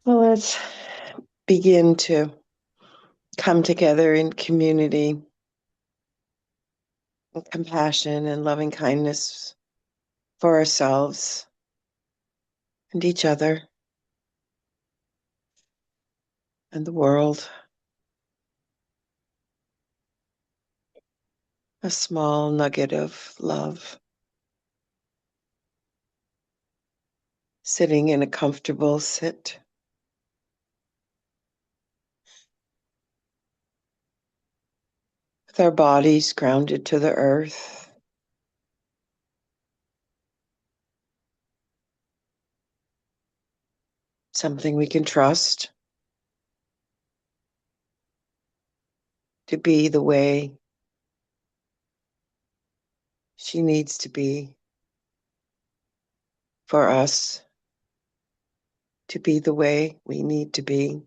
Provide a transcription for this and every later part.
Well, let's begin to come together in community, and compassion and loving kindness for ourselves and each other and the world. A small nugget of love, sitting in a comfortable sit. With our bodies grounded to the earth. Something we can trust to be the way she needs to be for us, to be the way we need to be.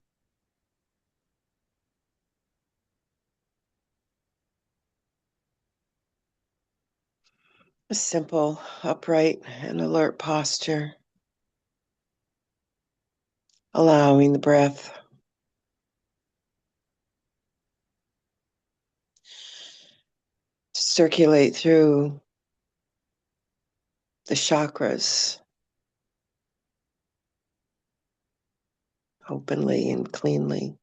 A simple, upright, and alert posture, allowing the breath to circulate through the chakras openly and cleanly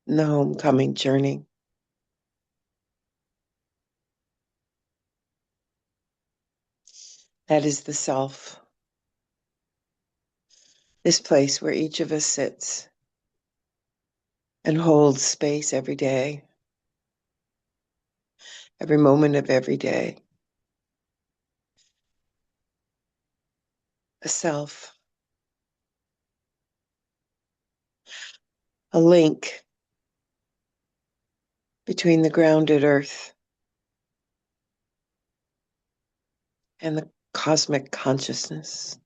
in the homecoming journey. That is the self, this place where each of us sits and holds space every day, every moment of every day. A self, a link between the grounded earth and the cosmic consciousness,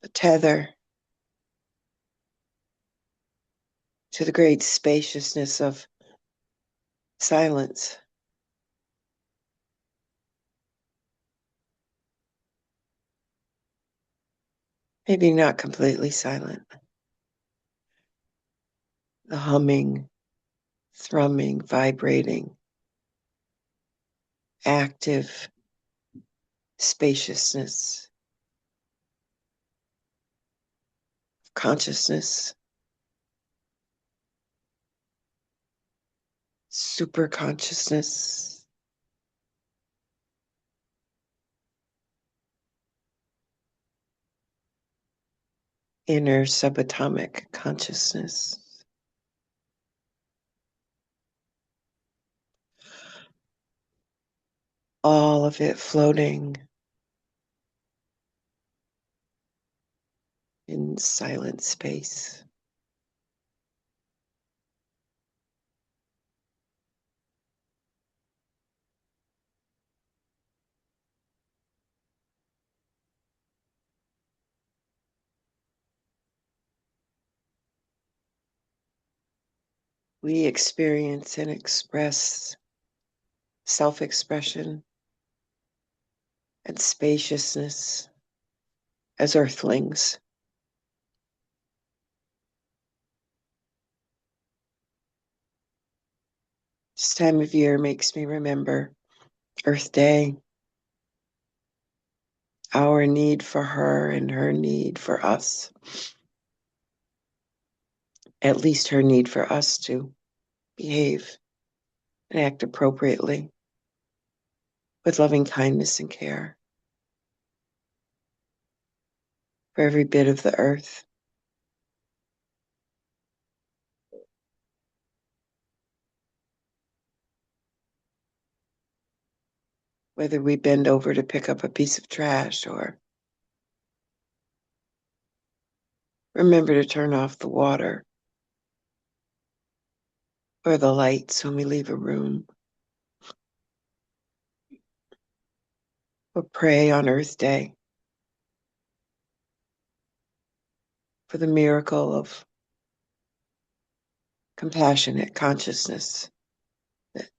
a tether to the great spaciousness of silence. Maybe not completely silent. The humming, thrumming, vibrating, active spaciousness, consciousness, super consciousness, inner subatomic consciousness. All of it floating in silent space. We experience and express self-expression and spaciousness as earthlings. This time of year makes me remember Earth Day, our need for her and her need for us. At least her need for us to behave and act appropriately with loving kindness and care for every bit of the earth. Whether we bend over to pick up a piece of trash or remember to turn off the water or the lights when we leave a room, or pray on Earth Day for the miracle of compassionate consciousness that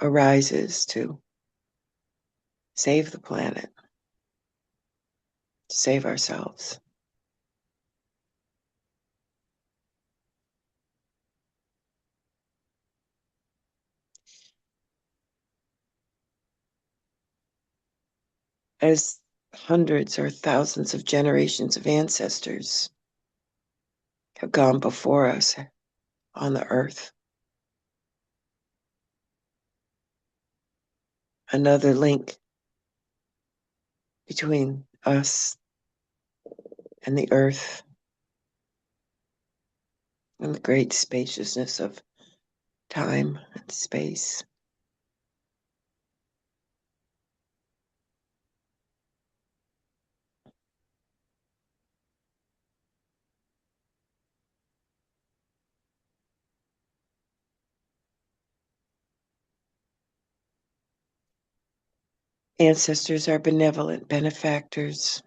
arises to save the planet. to save ourselves. As hundreds or thousands of generations of ancestors have gone before us on the earth, another link between us and the earth and the great spaciousness of time and space. Ancestors are benevolent benefactors,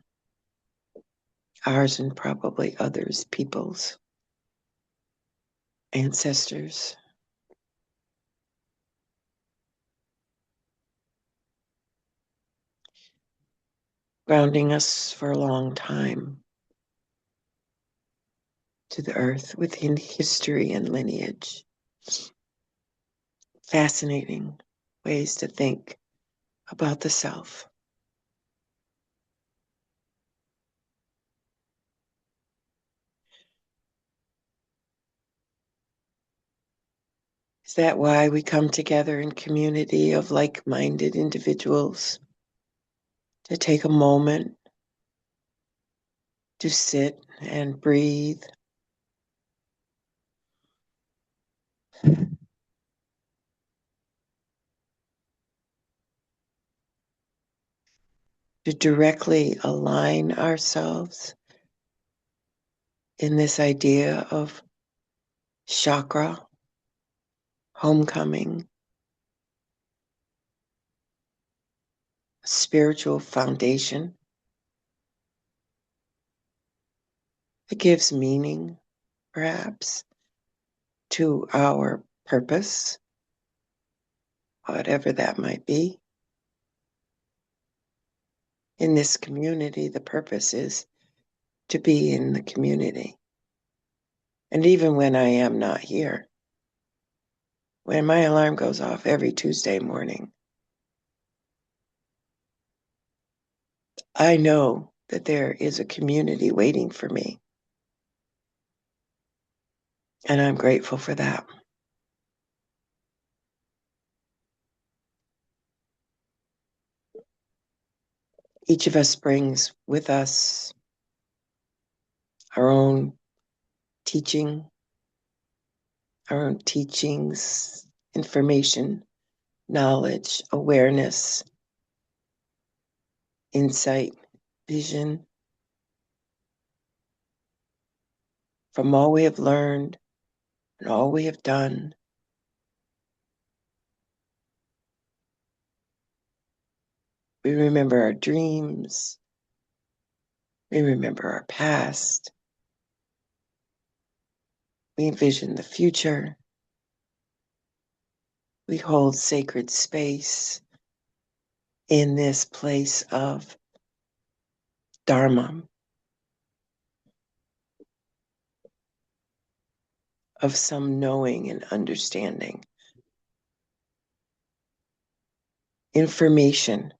ours and probably others' peoples. Ancestors, grounding us for a long time to the earth within history and lineage. Fascinating ways to think about the self. Is that why we come together in community of like-minded individuals to take a moment to sit and breathe, to directly align ourselves in this idea of chakra, homecoming, spiritual foundation that gives meaning, perhaps, to our purpose, whatever that might be. In this community, the purpose is to be in the community. And even when I am not here, when my alarm goes off every Tuesday morning, I know that there is a community waiting for me. And I'm grateful for that. Each of us brings with us our own teaching, our own teachings, information, knowledge, awareness, insight, vision from all we have learned and all we have done. We remember our dreams. We remember our past. We envision the future. We hold sacred space in this place of Dharma, of some knowing and understanding, information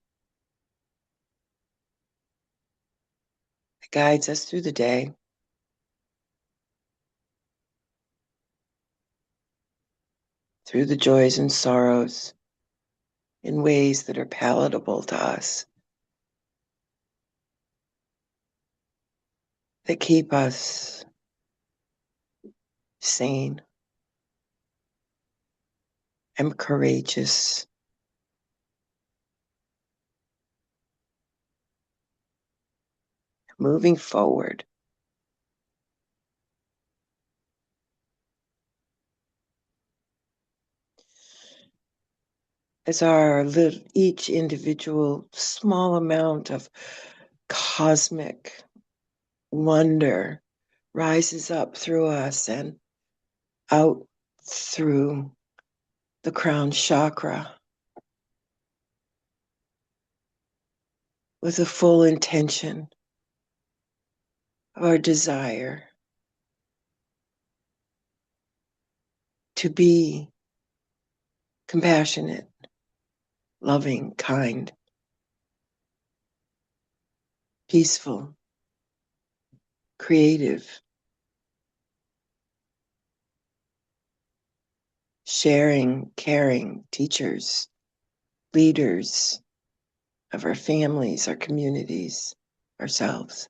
that guides us through the day, through the joys and sorrows, in ways that are palatable to us, that keep us sane and courageous. Moving forward. As our little, each individual small amount of cosmic wonder rises up through us and out through the crown chakra with a full intention of our desire to be compassionate, loving, kind, peaceful, creative, sharing, caring teachers, leaders of our families, our communities, ourselves.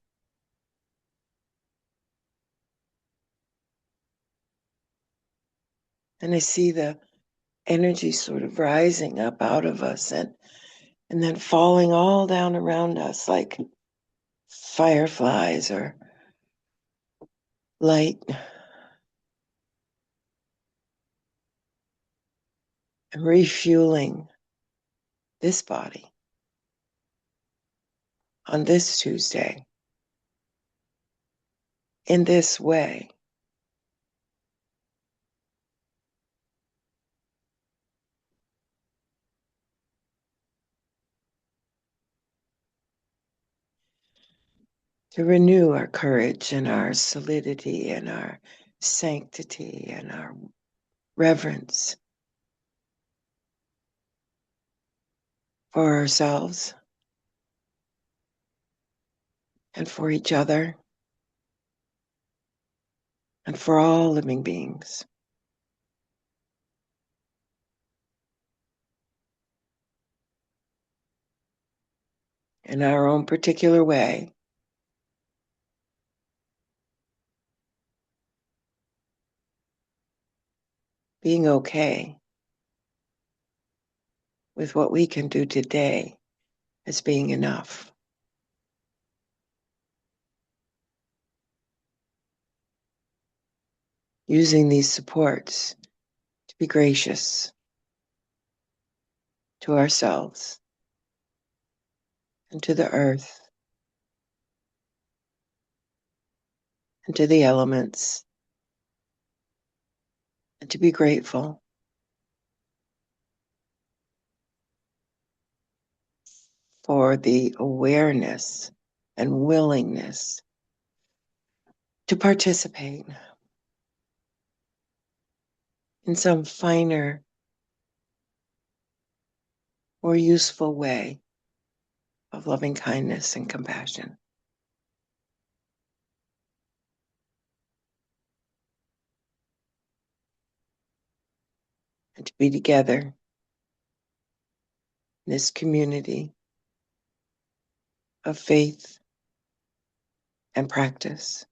And I see the energy sort of rising up out of us and then falling all down around us like fireflies or light, and refueling this body on this Tuesday in this way. To renew our courage and our solidity and our sanctity and our reverence for ourselves and for each other and for all living beings. In our own particular way, being okay with what we can do today as being enough. Using these supports to be gracious to ourselves and to the earth and to the elements, and to be grateful for the awareness and willingness to participate in some finer, more useful way of loving kindness and compassion. And to be together in this community of faith and practice.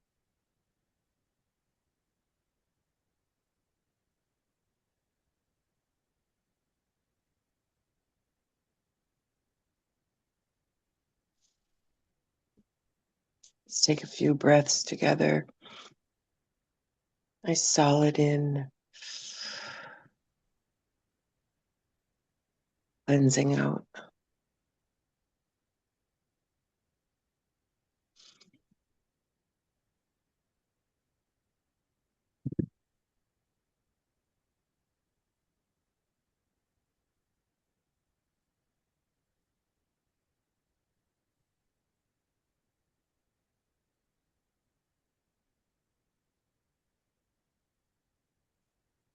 Let's take a few breaths together. Nice solid in, cleansing out.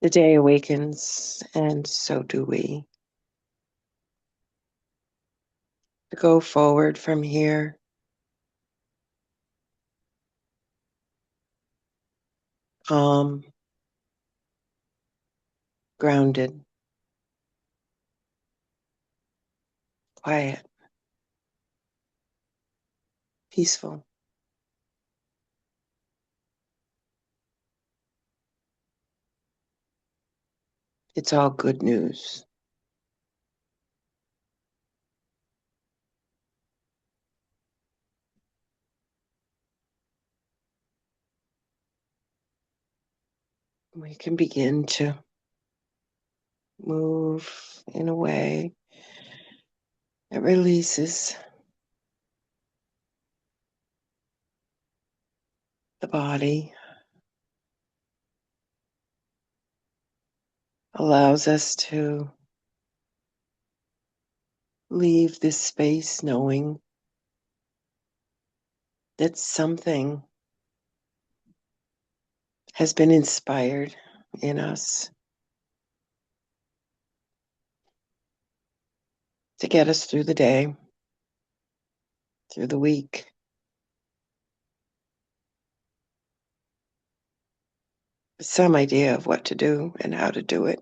The day awakens, and so do we. To go forward from here, calm, grounded, quiet, peaceful. It's all good news. We can begin to move in a way that releases the body, allows us to leave this space knowing that something has been inspired in us to get us through the day, through the week. Some idea of what to do and how to do it.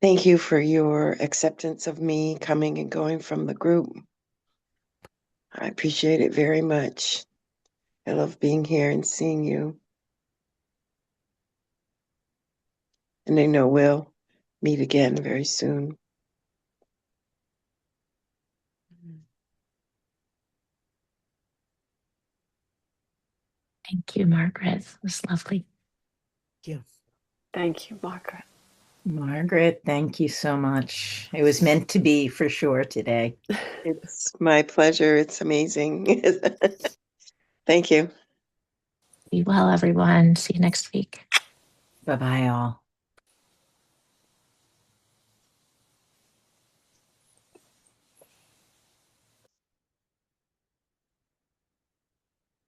Thank you for your acceptance of me coming and going from the group. I appreciate it very much. I love being here and seeing you. And I know we'll meet again very soon. Thank you, Margaret. It was lovely. Thank you. Thank you, Margaret. Margaret, thank you so much. It was meant to be for sure today. It's my pleasure. It's amazing. Thank you. Be well, everyone. See you next week. Bye-bye all.